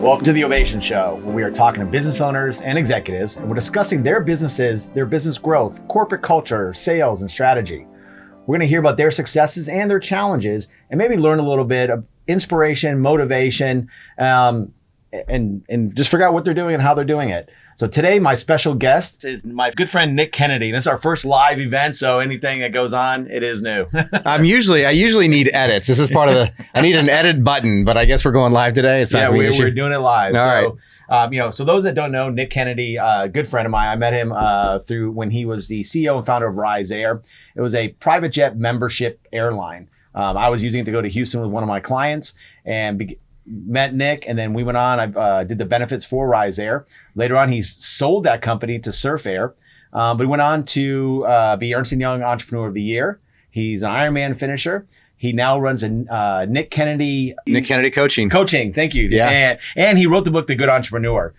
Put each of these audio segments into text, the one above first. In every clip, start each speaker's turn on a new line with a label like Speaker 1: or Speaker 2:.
Speaker 1: Welcome to the Ovation Show, where we are talking to business owners and executives, and we're discussing their businesses, their business growth, corporate culture, sales, and strategy. We're going to hear about their successes and their challenges, and maybe learn a little bit of inspiration, motivation, and just figure out what they're doing and how they're doing it. So today, my special guest is my good friend, Nick Kennedy. This is our first live event, so anything that goes on, it is new.
Speaker 2: I usually need edits. This is part of I need an edit button, but I guess we're going live today.
Speaker 1: We're doing it live.
Speaker 2: All
Speaker 1: right. So those that don't know, Nick Kennedy, a good friend of mine, I met him through when he was the CEO and founder of Rise Air. It was a private jet membership airline. I was using it to go to Houston with one of my clients and met Nick, and then we went on. I did the benefits for Rise Air. Later on, he sold that company to Surf Air, but he went on to be Ernst & Young Entrepreneur of the Year. He's an Ironman finisher. He now runs a Nick Kennedy
Speaker 2: Coaching.
Speaker 1: Thank you.
Speaker 2: Yeah.
Speaker 1: And he wrote the book, The Good Entrepreneur.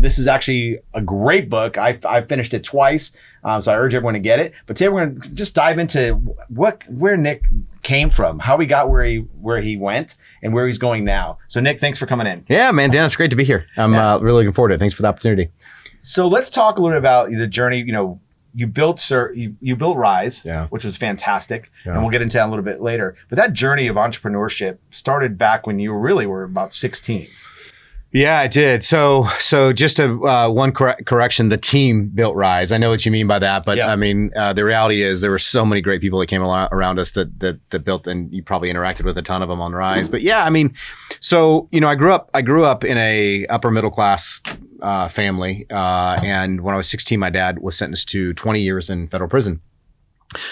Speaker 1: This is actually a great book. I finished it twice, so I urge everyone to get it. But today we're going to just dive into where Nick came from, how he got where he went, and where he's going now. So Nick, thanks for coming in.
Speaker 2: Yeah, man, Dan, it's great to be here. I'm really looking forward to it. Thanks for the opportunity.
Speaker 1: So let's talk a little bit about the journey. You built Rise, which was fantastic, and we'll get into that a little bit later. But that journey of entrepreneurship started back when you really were about 16.
Speaker 2: Yeah, I did. So just one correction, the team built Rise. I know what you mean by that, but I mean, the reality is there were so many great people that came around us that built, and you probably interacted with a ton of them on Rise. But yeah, I mean, so, I grew up in a upper middle class family. And when I was 16, my dad was sentenced to 20 years in federal prison.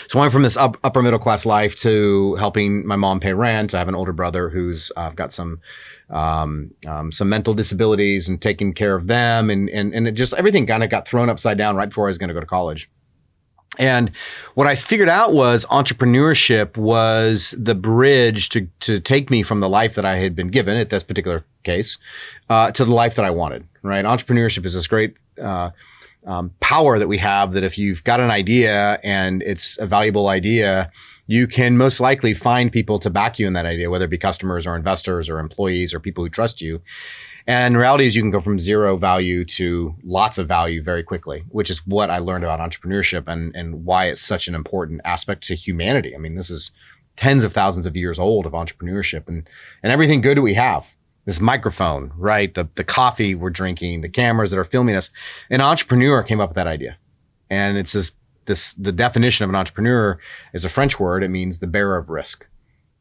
Speaker 2: So I went from this upper middle class life to helping my mom pay rent. I have an older brother who's got some mental disabilities, and taking care of them, and it just, everything kind of got thrown upside down right before I was going to go to college. And what I figured out was entrepreneurship was the bridge to take me from the life that I had been given at this particular case to the life that I wanted. Right? Entrepreneurship is this great power that we have, that if you've got an idea and it's a valuable idea, you can most likely find people to back you in that idea, whether it be customers or investors or employees or people who trust you. And the reality is you can go from zero value to lots of value very quickly, which is what I learned about entrepreneurship and why it's such an important aspect to humanity. I mean, this is tens of thousands of years old of entrepreneurship and everything good that we have. This microphone, right? The coffee we're drinking, the cameras that are filming us. An entrepreneur came up with that idea. And it's the definition of an entrepreneur is a French word. It means the bearer of risk.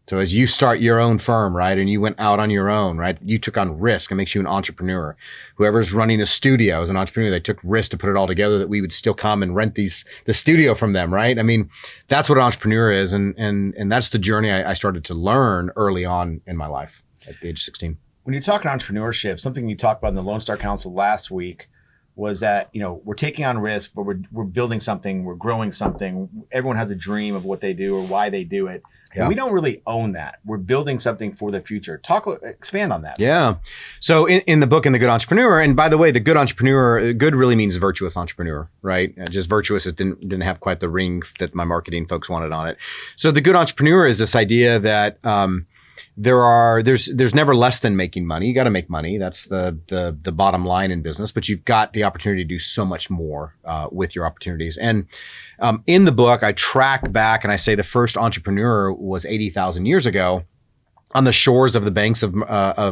Speaker 2: So as you start your own firm, right, and you went out on your own, right, you took on risk. It makes you an entrepreneur. Whoever's running the studio is an entrepreneur. They took risk to put it all together that we would still come and rent the studio from them, right? I mean, that's what an entrepreneur is. And that's the journey I started to learn early on in my life at the age of 16.
Speaker 1: When you're talking entrepreneurship, something you talked about in the Lone Star Council last week was that, we're taking on risk, but we're building something, we're growing something. Everyone has a dream of what they do or why they do it. Yeah. And we don't really own that. We're building something for the future. Expand on that.
Speaker 2: Yeah. So in the book, in The Good Entrepreneur, and by the way, the good entrepreneur, good really means virtuous entrepreneur, right? Just virtuous didn't have quite the ring that my marketing folks wanted on it. So the good entrepreneur is this idea that, there's never less than making money. You got to make money. That's the bottom line in business, but you've got the opportunity to do so much more with your opportunities. And in the book, I track back and I say the first entrepreneur was 80,000 years ago on the shores of the banks of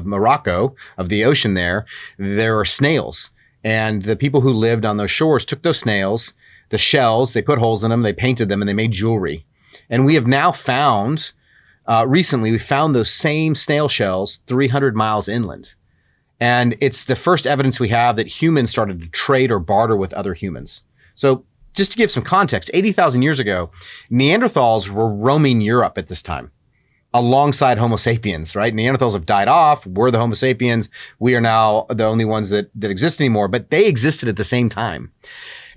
Speaker 2: Morocco, of the ocean there. There are snails. And the people who lived on those shores took those snails, the shells, they put holes in them, they painted them, and they made jewelry. And we have now found... recently, we found those same snail shells 300 miles inland. And it's the first evidence we have that humans started to trade or barter with other humans. So just to give some context, 80,000 years ago, Neanderthals were roaming Europe at this time alongside Homo sapiens, right? Neanderthals have died off. We're the Homo sapiens. We are now the only ones that exist anymore, but they existed at the same time.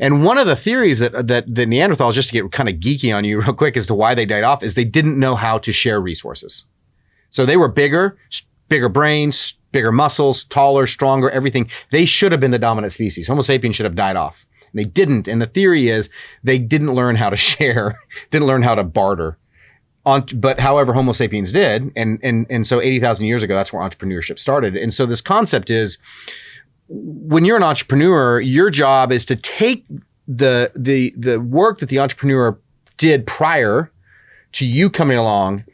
Speaker 2: And one of the theories that Neanderthals, just to get kind of geeky on you real quick as to why they died off, is they didn't know how to share resources. So they were bigger brains, bigger muscles, taller, stronger, everything. They should have been the dominant species. Homo sapiens should have died off. And they didn't. And the theory is they didn't learn how to share, didn't learn how to barter. But however, Homo sapiens did. And so 80,000 years ago, that's where entrepreneurship started. And so this concept is, when you're an entrepreneur, your job is to take the work that the entrepreneur did prior to you coming along,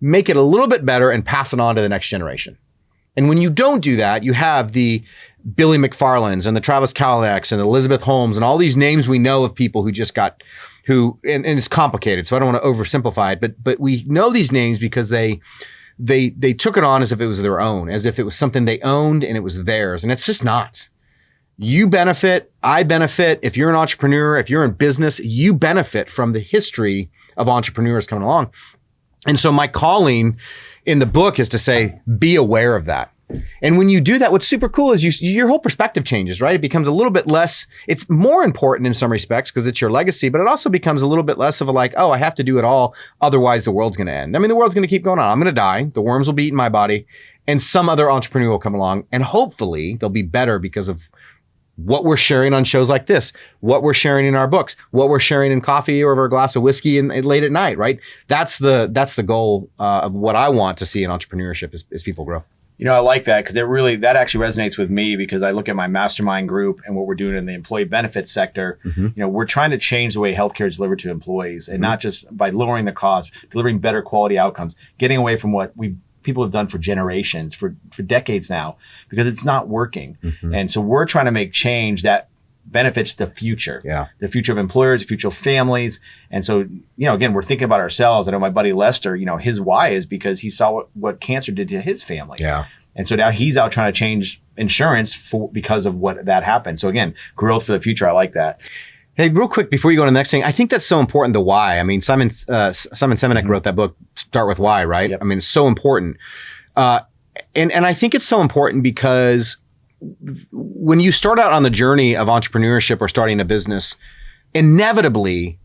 Speaker 2: make it a little bit better and pass it on to the next generation. And when you don't do that, you have the Billy McFarlanes and the Travis Kalanick's and Elizabeth Holmes and all these names we know of people who just got, and it's complicated, so I don't want to oversimplify it, but we know these names because they took it on as if it was their own, as if it was something they owned and it was theirs. And it's just not. You benefit, I benefit. If you're an entrepreneur, if you're in business, you benefit from the history of entrepreneurs coming along. And so my calling in the book is to say, be aware of that. And when you do that, what's super cool is your whole perspective changes, right? It becomes a little bit less, it's more important in some respects because it's your legacy, but it also becomes a little bit less of a like, oh, I have to do it all. Otherwise the world's going to end. I mean, the world's going to keep going on. I'm going to die. The worms will be eating my body and some other entrepreneur will come along and hopefully they'll be better because of what we're sharing on shows like this, what we're sharing in our books, what we're sharing in coffee or over a glass of whiskey and late at night, right? That's the goal of what I want to see in entrepreneurship is people grow.
Speaker 1: You know, I like that because that actually resonates with me because I look at my mastermind group and what we're doing in the employee benefits sector. Mm-hmm. You know, we're trying to change the way healthcare is delivered to employees and not just by lowering the cost, delivering better quality outcomes, getting away from what people have done for generations, for decades now, because it's not working. Mm-hmm. And so we're trying to make change that benefits the future, the future of employers, the future of families. And so, you know, again, we're thinking about ourselves. I know my buddy Lester, you know, his why is because he saw what cancer did to his family. Yeah. And so now he's out trying to change insurance because of what that happened. So again, growth for the future. I like that.
Speaker 2: Hey, real quick, before you go to the next thing, I think that's so important, the why. I mean, Simon Sinek wrote that book, Start With Why, right? Yep. I mean, it's so important. And I think it's so important because when you start out on the journey of entrepreneurship or starting a business, inevitably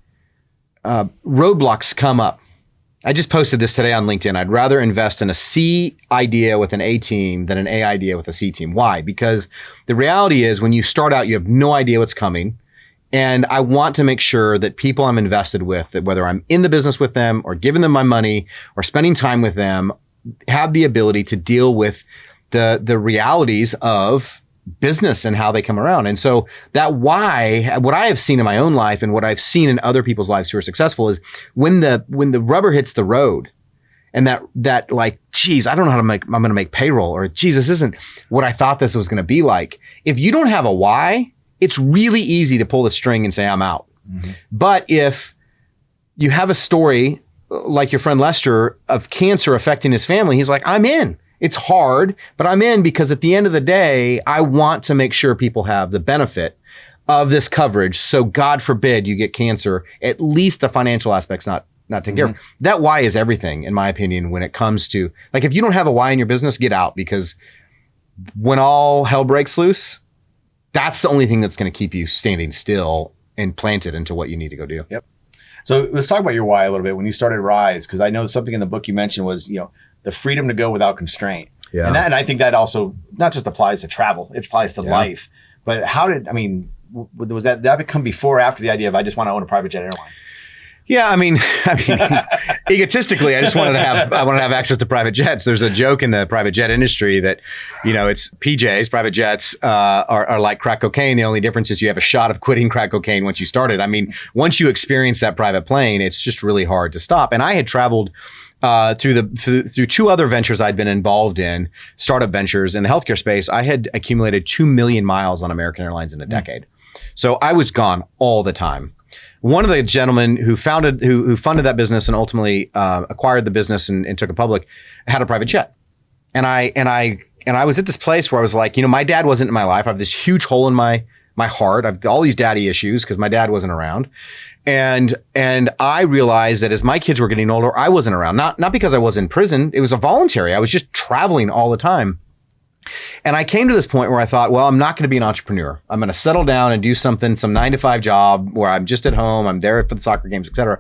Speaker 2: roadblocks come up. I just posted this today on LinkedIn. I'd rather invest in a C idea with an A team than an A idea with a C team. Why? Because the reality is when you start out, you have no idea what's coming. And I want to make sure that people I'm invested with, that whether I'm in the business with them or giving them my money or spending time with them, have the ability to deal with the realities of business and how they come around. And so that why, what I have seen in my own life and what I've seen in other people's lives who are successful is when the rubber hits the road and that like, geez, I don't know how I'm going to make payroll, or geez, this isn't what I thought this was going to be like. If you don't have a why, it's really easy to pull the string and say, I'm out. Mm-hmm. But if you have a story like your friend Lester of cancer affecting his family, he's like, I'm in. It's hard, but I'm in because at the end of the day, I want to make sure people have the benefit of this coverage. So God forbid you get cancer, at least the financial aspect's not taken care of. That why is everything, in my opinion, when it comes to, like, if you don't have a why in your business, get out, because when all hell breaks loose, that's the only thing that's going to keep you standing still and planted into what you need to go do.
Speaker 1: Yep. So let's talk about your why a little bit. When you started Rise, because I know something in the book you mentioned was, you know, the freedom to go without constraint. Yeah. And I think that also not just applies to travel, it applies to life. But was that come before or after the idea of I just want to own a private jet airline?
Speaker 2: Yeah, I mean, egotistically, I want to have access to private jets. There's a joke in the private jet industry that, you know, it's PJs, private jets are like crack cocaine. The only difference is you have a shot of quitting crack cocaine once you start it. I mean, once you experience that private plane, it's just really hard to stop. And I had traveled through two other ventures I'd been involved in, startup ventures in the healthcare space. I had accumulated 2 million miles on American Airlines in a decade. So I was gone all the time. One of the gentlemen who funded that business and ultimately acquired the business and took it public had a private jet. And I was at this place where I was like, you know, my dad wasn't in my life. I have this huge hole in my heart. I've all these daddy issues because my dad wasn't around. And I realized that as my kids were getting older, I wasn't around. Not because I was in prison. It was a voluntary. I was just traveling all the time. And I came to this point where I thought, well, I'm not going to be an entrepreneur. I'm going to settle down and do some 9-to-5 job where I'm just at home. I'm there for the soccer games, et cetera.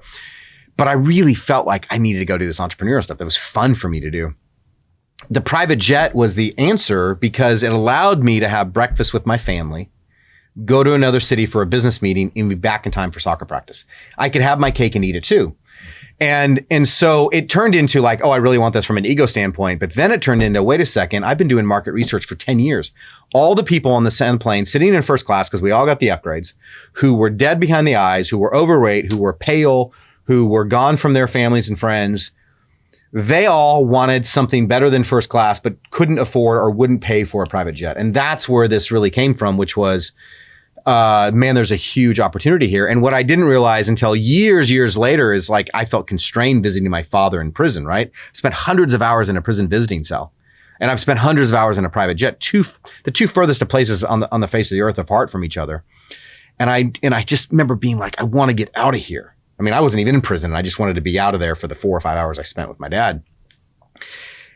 Speaker 2: But I really felt like I needed to go do this entrepreneurial stuff that was fun for me to do. The private jet was the answer because it allowed me to have breakfast with my family, go to another city for a business meeting, and be back in time for soccer practice. I could have my cake and eat it too. And so it turned into like, oh, I really want this from an ego standpoint. But then it turned into, wait a second, I've been doing market research for 10 years. All the people on the sand plane sitting in first class, because we all got the upgrades, who were dead behind the eyes, who were overweight, who were pale, who were gone from their families and friends, they all wanted something better than first class, but couldn't afford or wouldn't pay for a private jet. And that's where this really came from, which was, man, there's a huge opportunity here. And what I didn't realize until years later is like, I felt constrained visiting my father in prison, right? Spent hundreds of hours in a prison visiting cell. And I've spent hundreds of hours in a private jet, the two furthest of places on the face of the earth apart from each other. And I just remember being like, I want to get out of here. I mean, I wasn't even in prison. And I just wanted to be out of there for the 4 or 5 hours I spent with my dad.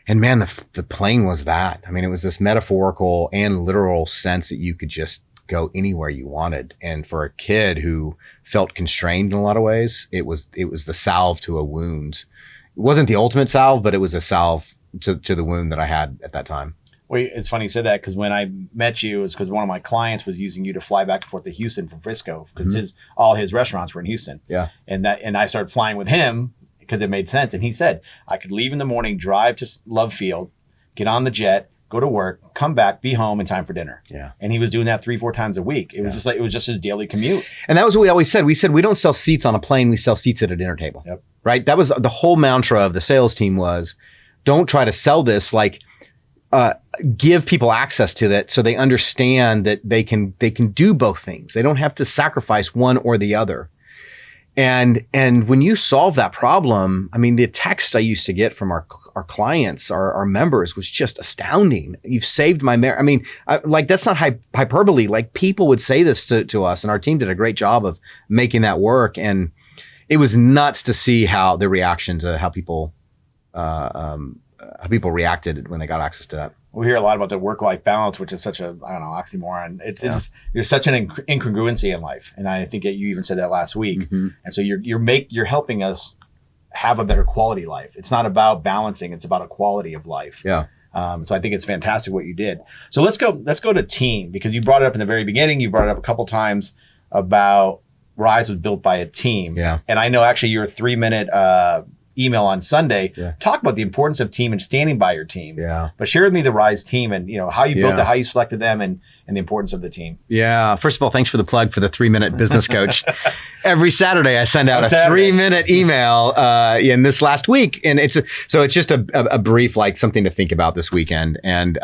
Speaker 2: And man, the plane was that. I mean, it was this metaphorical and literal sense that you could just go anywhere you wanted. And for a kid who felt constrained in a lot of ways, it was the salve to a wound. It wasn't the ultimate salve, but it was a salve to the wound that I had at that time.
Speaker 1: Well, it's funny you said that, because when I met you, it's because one of my clients was using you to fly back and forth to Houston from Frisco, because all his restaurants were in Houston.
Speaker 2: Yeah.
Speaker 1: And I started flying with him because it made sense. And he said, I could leave in the morning, drive to Love Field, get on the jet, go to work, come back, be home in time for dinner.
Speaker 2: Yeah.
Speaker 1: And he was doing that 3-4 times a week. It was just his daily commute.
Speaker 2: And that was what we always said. We said, we don't sell seats on a plane. We sell seats at a dinner table.
Speaker 1: Yep.
Speaker 2: Right. That was the whole mantra of the sales team was, don't try to sell this, like, give people access to that so they understand that they can do both things. They don't have to sacrifice one or the other. And when you solve that problem, I mean, the text I used to get from our clients, our members, was just astounding. You've saved my marriage. I mean, like, that's not hyperbole. Like, people would say this to us, and our team did a great job of making that work. And it was nuts to see how the reaction to how people reacted when they got access to that.
Speaker 1: We hear a lot about the work-life balance, which is such a, oxymoron. There's such an incongruency in life. And I think you even said that last week. Mm-hmm. And so you're helping us have a better quality life. It's not about balancing, it's about a quality of life.
Speaker 2: Yeah.
Speaker 1: So I think it's fantastic what you did. So let's go to team, because you brought it up in the very beginning. You brought it up a couple times about Rise was built by a team.
Speaker 2: Yeah.
Speaker 1: And I know actually your 3-minute email on Sunday, talk about the importance of team and standing by your team.
Speaker 2: Yeah.
Speaker 1: But share with me the Rise team and how you built it, how you selected them, and the importance of the team.
Speaker 2: Yeah. First of all, thanks for the plug for the 3-minute business coach. Every Saturday I send out a 3-minute email in this last week. And it's just a brief, like, something to think about this weekend. And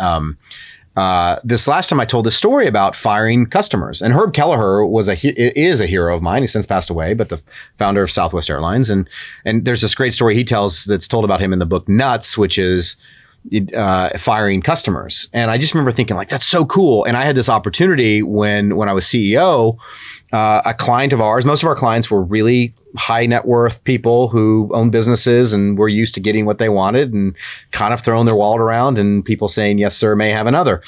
Speaker 2: this last time I told this story about firing customers, and Herb Kelleher is a hero of mine. He's since passed away, but the founder of Southwest Airlines. And there's this great story he tells that's told about him in the book Nuts, which is firing customers. And I just remember thinking, like, that's so cool. And I had this opportunity when I was CEO, a client of ours, most of our clients were really high net worth people who own businesses and were used to getting what they wanted and kind of throwing their wallet around, and people saying, yes, sir, may have another.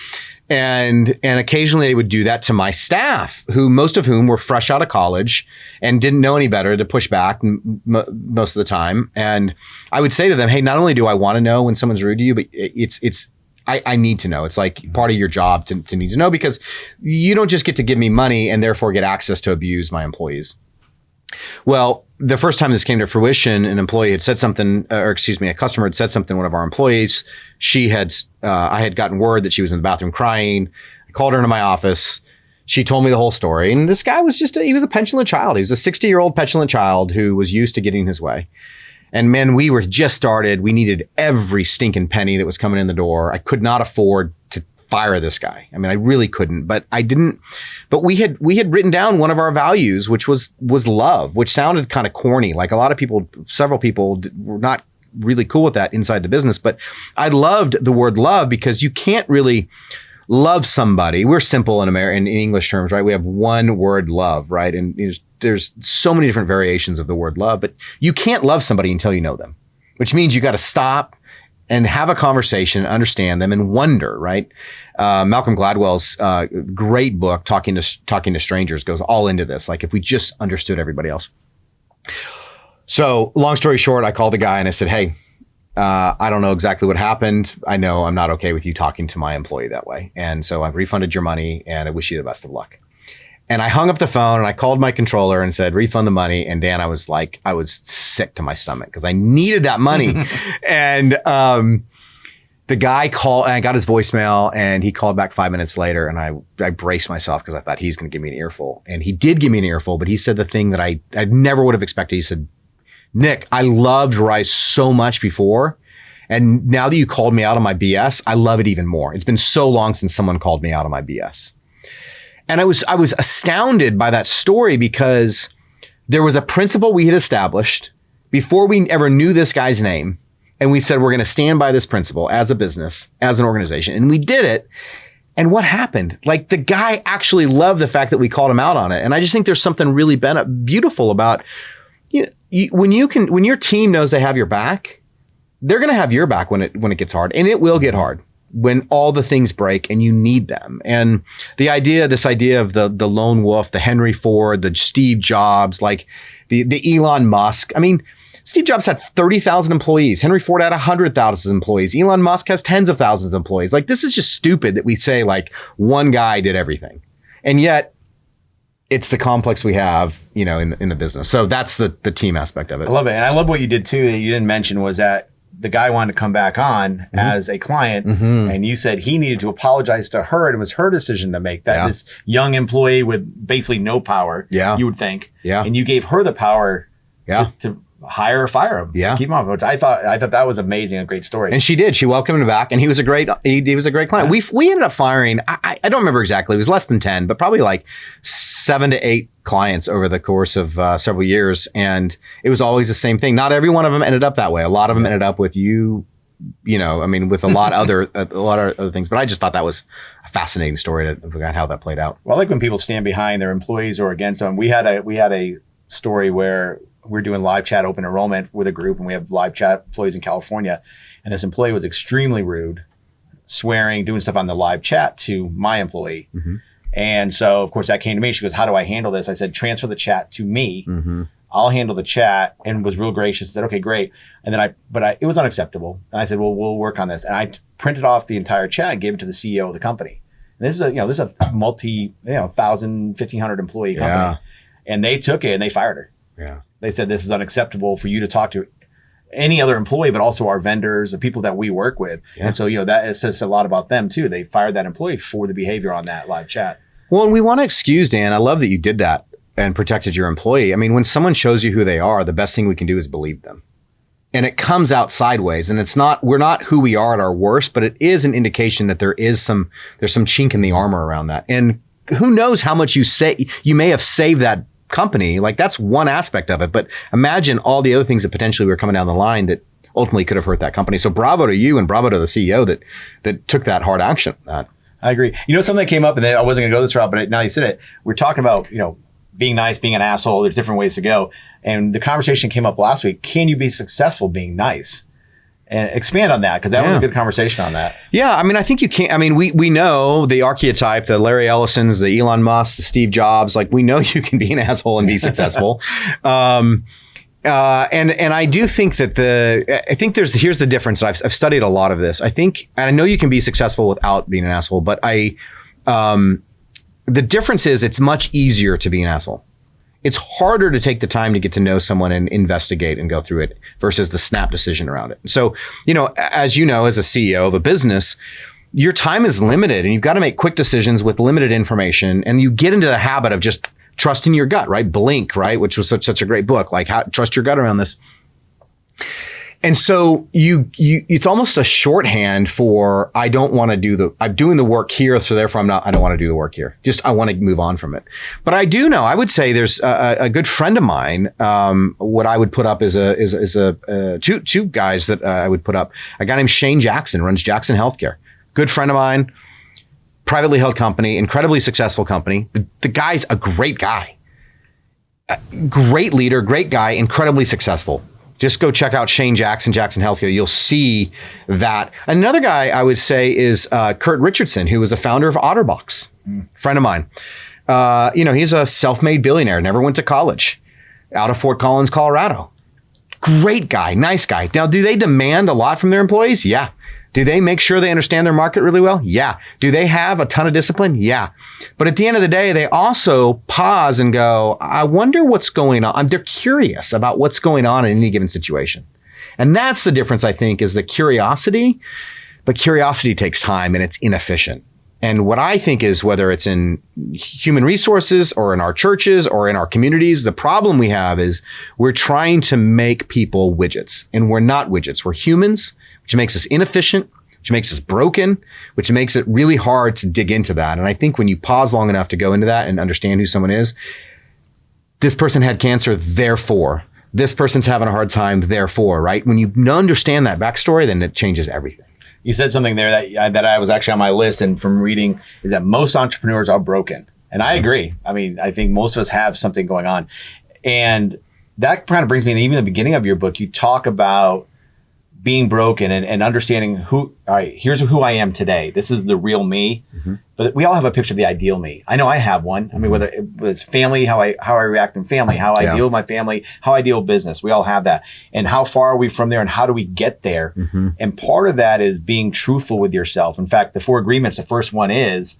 Speaker 2: And occasionally they would do that to my staff, most of whom were fresh out of college and didn't know any better to push back most of the time. And I would say to them, hey, not only do I want to know when someone's rude to you, but I need to know. It's like part of your job to need to know, because you don't just get to give me money and therefore get access to abuse my employees. Well, the first time this came to fruition, a customer had said something to one of our employees. I had gotten word that she was in the bathroom crying. I called her into my office. She told me the whole story. And this guy was he was a petulant child. He was a 60-year-old petulant child who was used to getting his way. And man, we were just started. We needed every stinking penny that was coming in the door. I could not afford to fire this guy. I mean, I really couldn't, but I didn't. But we had written down one of our values, which was love, which sounded kind of corny. Like several people were not really cool with that inside the business. But I loved the word love, because you can't really love somebody. We're simple in English terms, right? We have one word, love, right? And there's so many different variations of the word love, but you can't love somebody until you know them, which means you got to stop and have a conversation, understand them, and wonder, right? Malcolm Gladwell's great book, Talking to Strangers, goes all into this. Like, if we just understood everybody else. So long story short, I called the guy and I said, hey, I don't know exactly what happened. I know I'm not okay with you talking to my employee that way. And so I've refunded your money and I wish you the best of luck. And I hung up the phone and I called my controller and said, refund the money. And Dan, I was sick to my stomach because I needed that money. And the guy called and I got his voicemail and he called back 5 minutes later and I braced myself because I thought he's going to give me an earful. And he did give me an earful, but he said the thing that I never would have expected. He said, Nick, I loved Rise so much before. And now that you called me out on my BS, I love it even more. It's been so long since someone called me out on my BS. And I was astounded by that story because there was a principle we had established before we ever knew this guy's name. And we said, we're going to stand by this principle as a business, as an organization. And we did it. And what happened? Like the guy actually loved the fact that we called him out on it. And I just think there's something really beautiful about when your team knows they have your back, they're going to have your back when it gets hard. And it will get hard when all the things break and you need them. And this idea of the lone wolf, the Henry Ford, the Steve Jobs, like the Elon Musk. I mean, Steve Jobs had 30,000 employees. Henry Ford had 100,000 employees. Elon Musk has tens of thousands of employees. Like, this is just stupid that we say like one guy did everything. And yet it's the complex we have, in the business. So that's the team aspect of it.
Speaker 1: I love it. And I love what you did too that you didn't mention was that the guy wanted to come back on as a client and you said he needed to apologize to her and it was her decision to make that. This young employee with basically no power, you would think. Yeah. And you gave her the power to hire or fire him. Yeah. Keep him on, which I thought that was amazing, a great story.
Speaker 2: And she did. She welcomed him back and he was a great client. We ended up firing, I don't remember exactly, it was less than 10, but probably like 7 to 8 clients over the course of several years. And it was always the same thing. Not every one of them ended up that way. A lot of them ended up with with a lot of other things. But I just thought that was a fascinating story to figure out how that played out.
Speaker 1: Well, I like when people stand behind their employees or against them. We had a story where we're doing live chat open enrollment with a group and we have live chat employees in California. And this employee was extremely rude, swearing, doing stuff on the live chat to my employee. And so, of course, that came to me. She goes, how do I handle this? I said, transfer the chat to me. I'll handle the chat, and was real gracious. Said, okay, great. And then it was unacceptable. And I said, well, we'll work on this. And I printed off the entire chat and gave it to the CEO of the company. And this is a multi, 1,000, 1,500 employee company. And they took it and they fired her.
Speaker 2: Yeah.
Speaker 1: They said, this is unacceptable for you to talk to any other employee, but also our vendors, the people that we work with. And so, that says a lot about them too. They fired that employee for the behavior on that live chat.
Speaker 2: Well, and we want to excuse, Dan. I love that you did that and protected your employee. I mean, when someone shows you who they are, the best thing we can do is believe them. And it comes out sideways. And we're not who we are at our worst, but it is an indication that there's some chink in the armor around that. And who knows how much you may have saved that company. Like, that's one aspect of it. But imagine all the other things that potentially were coming down the line that ultimately could have hurt that company. So bravo to you and bravo to the CEO that took that hard action.
Speaker 1: I agree. Something that came up, and I wasn't going to go this route, but now you said it. We're talking about, being nice, being an asshole. There's different ways to go. And the conversation came up last week. Can you be successful being nice? And expand on that, because that was a good conversation on that.
Speaker 2: Yeah, I mean, I think you can't. I mean, we know the archetype, the Larry Ellisons, the Elon Musk, the Steve Jobs. Like, we know you can be an asshole and be successful. And I do think that here's the difference. I've studied a lot of this. I think, and I know you can be successful without being an asshole, but the difference is it's much easier to be an asshole. It's harder to take the time to get to know someone and investigate and go through it versus the snap decision around it. So, as you know, as a CEO of a business, your time is limited and you've got to make quick decisions with limited information. And you get into the habit of just trusting your gut, right? Blink, right? Which was such a great book, like trust your gut around this. And so it's almost a shorthand for, I'm doing the work here. So therefore I don't want to do the work here. Just, I want to move on from it. But I do know, I would say there's a good friend of mine. What I would put up is two guys that I would put up. A guy named Shane Jackson runs Jackson Healthcare. Good friend of mine, privately held company, incredibly successful company. The guy's a great guy, great leader, great guy, incredibly successful. Just go check out Shane Jackson, Jackson Healthcare. You'll see that. Another guy I would say is Kurt Richardson, who was the founder of OtterBox, friend of mine. He's a self-made billionaire, never went to college, out of Fort Collins, Colorado. Great guy, nice guy. Now, do they demand a lot from their employees? Yeah. Do they make sure they understand their market really well? Yeah. Do they have a ton of discipline? Yeah. But at the end of the day, they also pause and go, I wonder what's going on. They're curious about what's going on in any given situation. And that's the difference, I think, is the curiosity. But curiosity takes time and it's inefficient. And what I think is, whether it's in human resources or in our churches or in our communities, the problem we have is we're trying to make people widgets, and we're not widgets. We're humans, which makes us inefficient, which makes us broken, which makes it really hard to dig into that. And I think when you pause long enough to go into that and understand who someone is, this person had cancer, therefore. This person's having a hard time, therefore, right? When you understand that backstory, then it changes everything.
Speaker 1: You said something there that I was actually on my list, and from reading, is that most entrepreneurs are broken. And I agree. I mean, I think most of us have something going on. And that kind of brings me to even the beginning of your book. You talk about being broken and understanding all right, here's who I am today. This is the real me. Mm-hmm. But we all have a picture of the ideal me. I know I have one. I mean, whether it was family, how I react in family, how I deal with my family, how I deal with business. We all have that. And how far are we from there, and how do we get there? Mm-hmm. And part of that is being truthful with yourself. In fact, the 4 agreements, the first one is,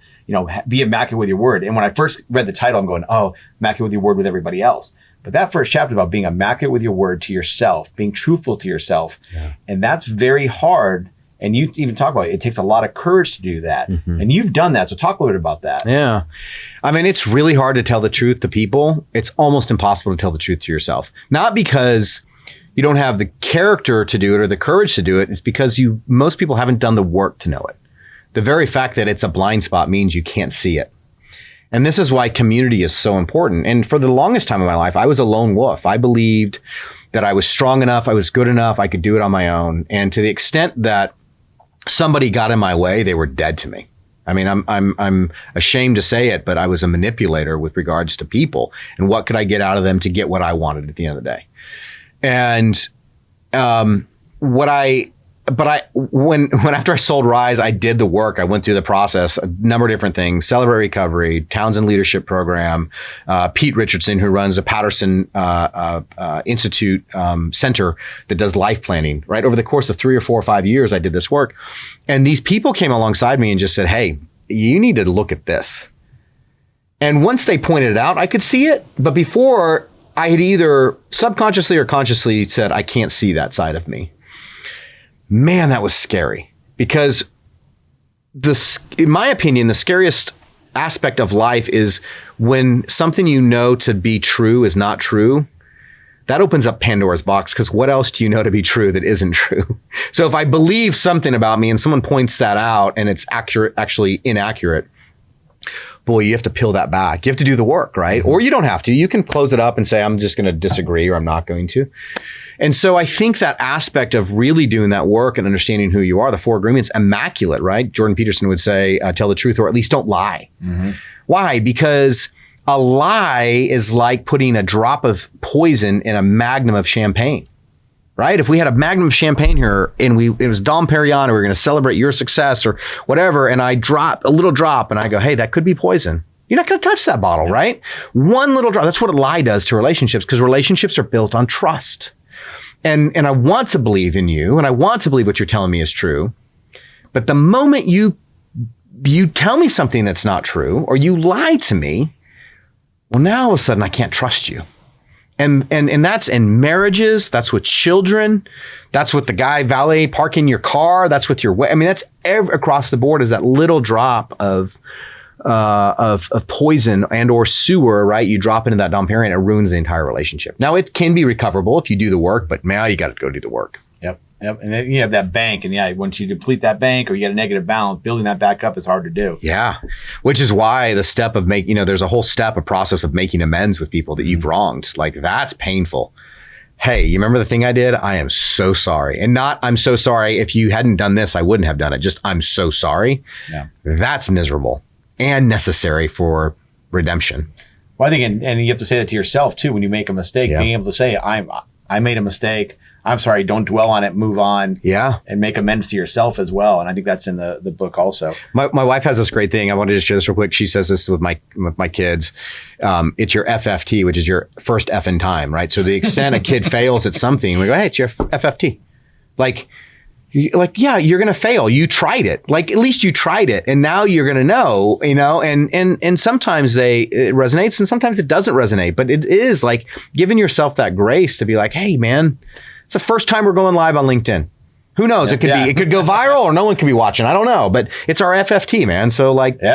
Speaker 1: be immaculate with your word. And when I first read the title, I'm going, oh, immaculate with your word with everybody else. But that first chapter about being immaculate with your word to yourself, being truthful to yourself. Yeah. And that's very hard. And you even talk about it takes a lot of courage to do that. Mm-hmm. And you've done that. So talk a little bit about that.
Speaker 2: Yeah. I mean, it's really hard to tell the truth to people. It's almost impossible to tell the truth to yourself. Not because you don't have the character to do it or the courage to do it. It's because most people haven't done the work to know it. The very fact that it's a blind spot means you can't see it. And this is why community is so important. And for the longest time of my life, I was a lone wolf. I believed that I was strong enough, I was good enough, I could do it on my own. And to the extent that somebody got in my way, they were dead to me. I mean, I'm ashamed to say it, but I was a manipulator with regards to people and what could I get out of them to get what I wanted at the end of the day. And when after I sold Rise, I did the work. I went through the process, a number of different things: Celebrate Recovery, Townsend Leadership Program, Pete Richardson, who runs the Patterson Institute Center that does life planning. Right over the course of 3 or 4 or 5 years, I did this work, and these people came alongside me and just said, "Hey, you need to look at this." And once they pointed it out, I could see it, but before I had either subconsciously or consciously said, "I can't see that side of me." Man, that was scary, because in my opinion, the scariest aspect of life is when something you know to be true is not true. That opens up Pandora's box, because what else do you know to be true that isn't true? So if I believe something about me and someone points that out and it's actually inaccurate, boy, you have to peel that back. You have to do the work, right? Mm-hmm. Or you don't have to. You can close it up and say, I'm just going to disagree, or I'm not going to. And so I think that aspect of really doing that work and understanding who you are, the 4 agreements, immaculate, right? Jordan Peterson would say, tell the truth, or at least don't lie. Mm-hmm. Why? Because a lie is like putting a drop of poison in a magnum of champagne, right? If we had a magnum of champagne here and it was Dom Perignon, and we were going to celebrate your success or whatever, and I drop a little drop and I go, hey, that could be poison. You're not going to touch that bottle, right? One little drop. That's what a lie does to relationships, because relationships are built on trust. And I want to believe in you, and I want to believe what you're telling me is true. But the moment you tell me something that's not true, or you lie to me, well, now all of a sudden I can't trust you. And that's in marriages, that's with children, that's with the guy valet parking your car, that's with your, I mean, that's across the board, is that little drop of poison and or sewer, right? You drop into that Dom Perignon, and it ruins the entire relationship. Now, it can be recoverable if you do the work, but now you got to go do the work.
Speaker 1: Yep. And then you have that bank, and once you deplete that bank or you get a negative balance, building that back up is hard to do.
Speaker 2: Yeah. Which is why the step of there's a whole a process of making amends with people that you've wronged. Like, that's painful. Hey, you remember the thing I did? I am so sorry. And not, I'm so sorry. If you hadn't done this, I wouldn't have done it. Just, I'm so sorry. Yeah. That's miserable and necessary for redemption.
Speaker 1: Well, I think, and you have to say that to yourself too, when you make a mistake, being able to say, I made a mistake. I'm sorry. Don't dwell on it. Move on. Yeah. And make amends to yourself as well. And I think that's in the book also.
Speaker 2: My wife has this great thing. I wanted to share this real quick. She says this with my kids. It's your FFT, which is your first F in time, right? So the extent a kid fails at something, we go, hey, it's your FFT. Like, yeah, you're going to fail. You tried it. Like, at least you tried it. And now you're going to know, and sometimes it resonates and sometimes it doesn't resonate. But it is like giving yourself that grace to be like, hey, man, it's the first time we're going live on LinkedIn. Who knows? It could go viral or no one could be watching. I don't know. But it's our FFT, man. So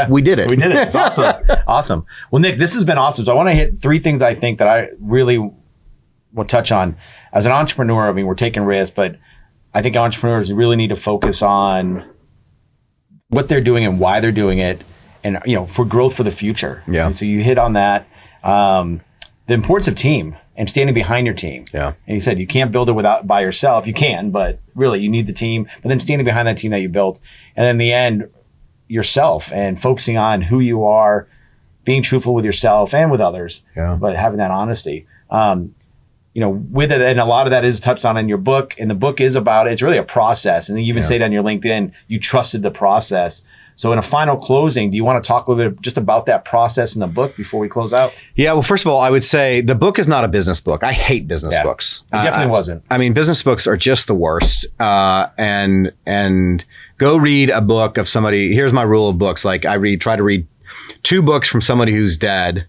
Speaker 2: we did it.
Speaker 1: We did it. It's awesome. Awesome. Well, Nick, this has been awesome. So I want to hit 3 things I think that I really will touch on. As an entrepreneur, I mean, we're taking risks, but I think entrepreneurs really need to focus on what they're doing and why they're doing it, and for growth for the future.
Speaker 2: Yeah.
Speaker 1: And so you hit on that, the importance of team and standing behind your team.
Speaker 2: Yeah.
Speaker 1: And you said you can't build it by yourself. You can, but really you need the team. But then standing behind that team that you built, and then in the end, yourself and focusing on who you are, being truthful with yourself and with others.
Speaker 2: Yeah.
Speaker 1: But having that honesty. With it, and a lot of that is touched on in your book, and the book is about, it's really a process. And you even say it on your LinkedIn, you trusted the process. So in a final closing, do you want to talk a little bit just about that process in the book before we close out?
Speaker 2: Yeah, well, first of all, I would say the book is not a business book. I hate business books.
Speaker 1: It definitely wasn't.
Speaker 2: I mean, business books are just the worst. And go read a book of somebody. Here's my rule of books. Like try to read 2 books from somebody who's dead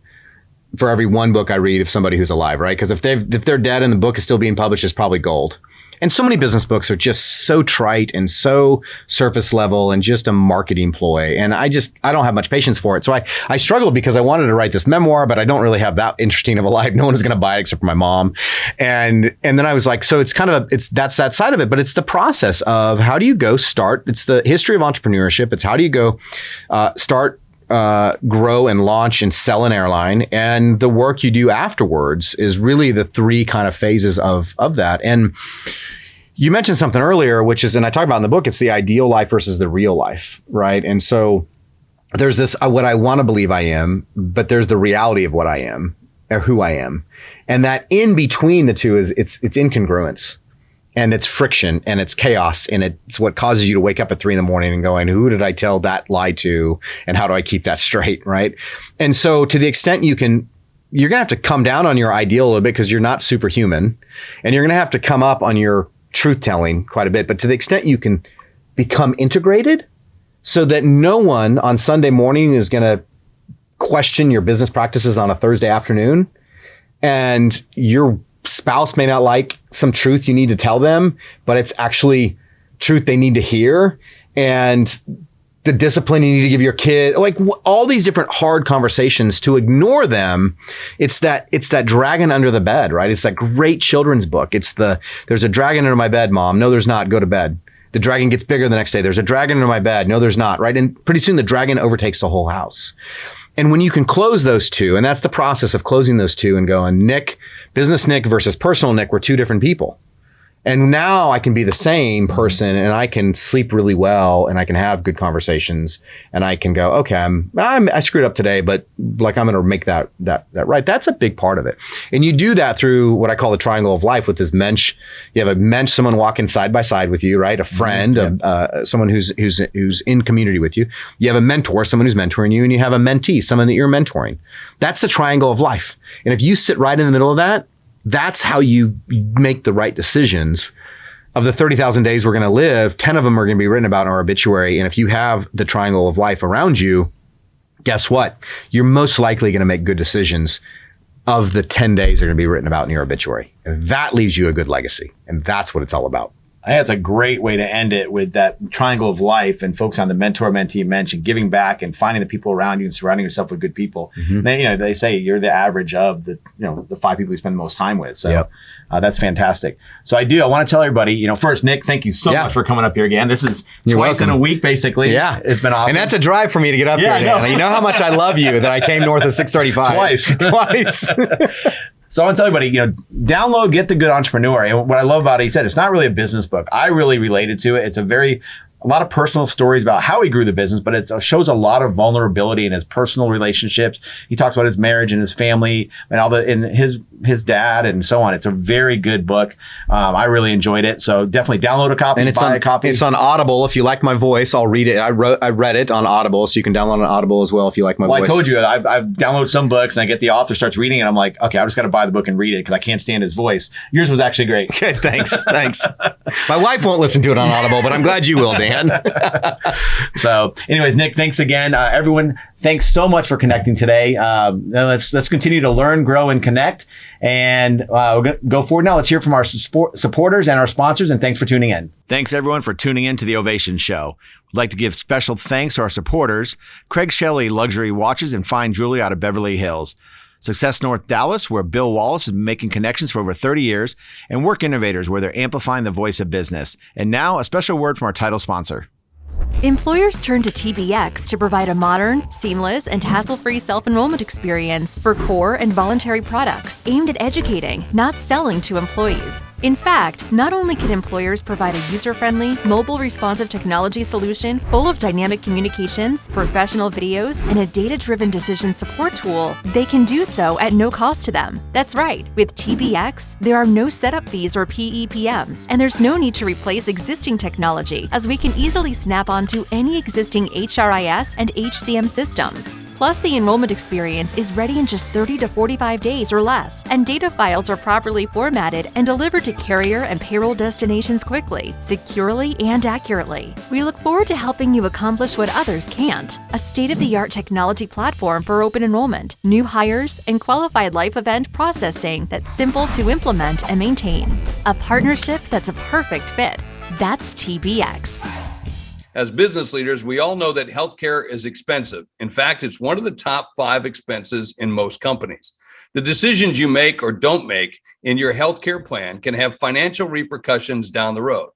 Speaker 2: for every 1 book I read of somebody who's alive, right? Because if they're dead and the book is still being published, it's probably gold. And so many business books are just so trite and so surface level and just a marketing ploy. And I don't have much patience for it. So I struggled because I wanted to write this memoir, but I don't really have that interesting of a life. No one is going to buy it except for my mom. And then I was like, so it's kind of, that's that side of it, but it's the process of how do you go start? It's the history of entrepreneurship. It's how do you go start, grow and launch and sell an airline, and the work you do afterwards is really the 3 kind of phases of that. And you mentioned something earlier, which is, and I talk about in the book, it's the ideal life versus the real life, right? And so there's this, what I want to believe I am, but there's the reality of what I am or who I am. And that in between the two is it's incongruence. And it's friction and it's chaos, and it's what causes you to wake up at 3 a.m. and going, who did I tell that lie to? And how do I keep that straight? Right. And so to the extent you're going to have to come down on your ideal a little bit because you're not superhuman, and you're going to have to come up on your truth telling quite a bit. But to the extent you can become integrated so that no one on Sunday morning is going to question your business practices on a Thursday afternoon, and your spouse may not like some truth you need to tell them, but it's actually truth they need to hear. And the discipline you need to give your kid, like all these different hard conversations, to ignore them. It's that dragon under the bed, right? It's that great children's book. There's a dragon under my bed, Mom. No, there's not. Go to bed. The dragon gets bigger the next day. There's a dragon under my bed. No, there's not, right? And pretty soon the dragon overtakes the whole house. And when you can close those 2, and that's the process of closing those 2 and going, business Nick versus personal Nick, we're 2 different people. And now I can be the same person, and I can sleep really well, and I can have good conversations, and I can go, okay, I screwed up today, but like I'm going to make that right. That's a big part of it. And you do that through what I call the triangle of life with this mensch. You have a mensch, someone walking side by side with you, right? A friend, someone who's in community with you. You have a mentor, someone who's mentoring you, and you have a mentee, someone that you're mentoring. That's the triangle of life. And if you sit right in the middle of that, that's how you make the right decisions. Of the 30,000 days we're going to live, 10 of them are going to be written about in our obituary. And if you have the triangle of life around you, guess what? You're most likely going to make good decisions of the 10 days that are going to be written about in your obituary. And that leaves you a good legacy. And that's what it's all about.
Speaker 1: I think that's a great way to end it, with that triangle of life and focus on the mentor, mentee, mensch, and giving back and finding the people around you and surrounding yourself with good people. Mm-hmm. Then, they say you're the average of the 5 people you spend the most time with. So that's fantastic. So I want to tell everybody, first, Nick, thank you so much for coming up here again. This is twice in a week, basically.
Speaker 2: Yeah.
Speaker 1: It's been awesome.
Speaker 2: And that's a drive for me to get up here. I know. You know how much I love you that I came north of 635. Twice.
Speaker 1: So I want to tell everybody, download Get the Good Entrepreneur. And what I love about it, he said, it's not really a business book. I really related to it. It's a very a lot of personal stories about how he grew the business, but it shows a lot of vulnerability in his personal relationships. He talks about his marriage and his family and his dad and so on. It's a very good book. I really enjoyed it. So definitely download a copy, buy a copy.
Speaker 2: It's on Audible. If you like my voice, I'll read it. I read it on Audible, so you can download it on Audible as well if you like my voice.
Speaker 1: I told you, I've downloaded some books and I get the author starts reading it. I'm like, okay, I just got to buy the book and read it because I can't stand his voice. Yours was actually great.
Speaker 2: Okay, thanks. My wife won't listen to it on Audible, but I'm glad you will, Dan.
Speaker 1: So anyways, Nick, thanks again. Everyone, thanks so much for connecting today. Let's continue to learn, grow, and connect. And we're going to go forward now. Let's hear from our supporters and our sponsors. And thanks for tuning in. Thanks, everyone, for tuning in to the Ovation Show. We'd like to give special thanks to our supporters, Craig Shelley Luxury Watches and Fine Jewelry out of Beverly Hills, Success North Dallas, where Bill Wallace has been making connections for over 30 years, and Work Innovators, where they're amplifying the voice of business. And now, a special word from our title sponsor.
Speaker 3: Employers turn to TBX to provide a modern, seamless, and hassle-free self-enrollment experience for core and voluntary products aimed at educating, not selling to employees. In fact, not only can employers provide a user-friendly, mobile responsive technology solution full of dynamic communications, professional videos, and a data-driven decision support tool, they can do so at no cost to them. That's right, with TBX, there are no setup fees or PEPMs, and there's no need to replace existing technology, as we can easily snap onto any existing HRIS and HCM systems. Plus, the enrollment experience is ready in just 30 to 45 days or less, and data files are properly formatted and delivered to carrier and payroll destinations quickly, securely, and accurately. We look forward to helping you accomplish what others can't. A state-of-the-art technology platform for open enrollment, new hires, and qualified life event processing that's simple to implement and maintain. A partnership that's a perfect fit. That's TBX.
Speaker 4: As business leaders, we all know that healthcare is expensive. In fact, it's one of the top 5 expenses in most companies. The decisions you make or don't make in your healthcare plan can have financial repercussions down the road.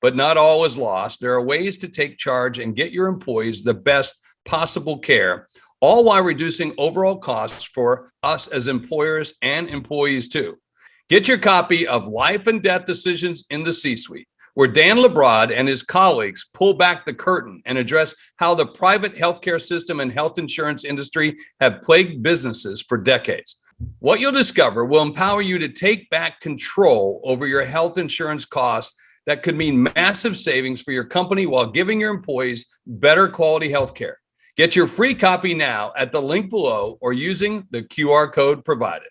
Speaker 4: But not all is lost. There are ways to take charge and get your employees the best possible care, all while reducing overall costs for us as employers and employees too. Get your copy of Life and Death Decisions in the C-Suite, where Dan Labroad and his colleagues pull back the curtain and address how the private healthcare system and health insurance industry have plagued businesses for decades. What you'll discover will empower you to take back control over your health insurance costs that could mean massive savings for your company while giving your employees better quality healthcare. Get your free copy now at the link below or using the QR code provided.